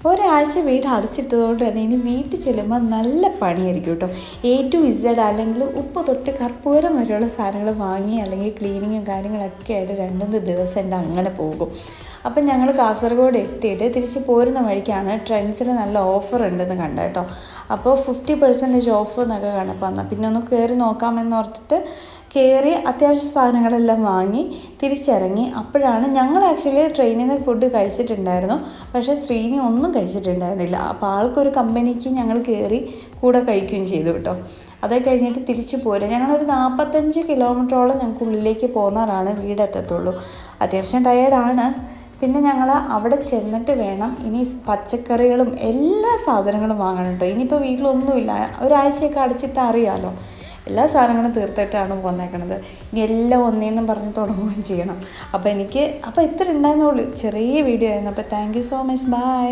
ഒരാഴ്ച വീട് അടച്ചിട്ടതുകൊണ്ട് തന്നെ ഇനി വീട്ടിൽ ചെല്ലുമ്പോൾ നല്ല പണിയായിരിക്കും കേട്ടോ. A to Z അല്ലെങ്കിൽ ഉപ്പ് തൊട്ട് കർപ്പൂരം വരെയുള്ള സാധനങ്ങൾ വാങ്ങി അല്ലെങ്കിൽ ക്ലീനിങ്ങും കാര്യങ്ങളൊക്കെ ആയിട്ട് 2-3 ദിവസം എൻ്റെ അങ്ങനെ പോകും. അപ്പം ഞങ്ങൾ കാസർഗോഡ് എത്തിയിട്ട് തിരിച്ച് പോരുന്ന വഴിക്കാണ് ട്രെൻഡ്സിൽ നല്ല ഓഫർ ഉണ്ടെന്ന് കണ്ട കേട്ടോ. അപ്പോൾ 50% ഓഫ് എന്നൊക്കെ കണ്ടപ്പോൾ എന്നാൽ പിന്നെ ഒന്ന് കയറി നോക്കാമെന്നോർത്തിട്ട് കയറി അത്യാവശ്യ സാധനങ്ങളെല്ലാം വാങ്ങി തിരിച്ചിറങ്ങി. അപ്പോഴാണ് ഞങ്ങൾ ആക്ച്വലി ട്രെയിനിൽ നിന്ന് ഫുഡ് കഴിച്ചിട്ടുണ്ടായിരുന്നു, പക്ഷേ ശ്രീനി ഒന്നും കഴിച്ചിട്ടുണ്ടായിരുന്നില്ല. അപ്പോൾ ആൾക്കൊരു കമ്പനിക്ക് ഞങ്ങൾ കയറി കൂടെ കഴിക്കുകയും ചെയ്തു കേട്ടോ. അത് കഴിഞ്ഞിട്ട് തിരിച്ചു പോരും. ഞങ്ങളൊരു 45 കിലോമീറ്ററോളം ഞങ്ങൾക്ക് ഉള്ളിലേക്ക് പോകുന്നതാണ് വീടെത്തത്തുള്ളൂ. അത്യാവശ്യം ടയേർഡാണ്. പിന്നെ ഞങ്ങൾ അവിടെ ചെന്നിട്ട് വേണം ഇനി പച്ചക്കറികളും എല്ലാ സാധനങ്ങളും വാങ്ങണം കേട്ടോ. ഇനിയിപ്പോൾ വീട്ടിലൊന്നുമില്ല, ഒരാഴ്ചയൊക്കെ അടച്ചിട്ട് അറിയാമല്ലോ. എല്ലാ സാധനങ്ങളും തീർത്തിട്ടാണ് പോന്നേക്കണത്. ഇനി എല്ലാം ഒന്നേന്നും പറഞ്ഞ് തുടങ്ങുകയും ചെയ്യണം. അപ്പോൾ ഇത്ര ഉണ്ടായിരുന്നുള്ളൂ, ചെറിയ വീഡിയോ ആയിരുന്നു. അപ്പോൾ thank you so much, by.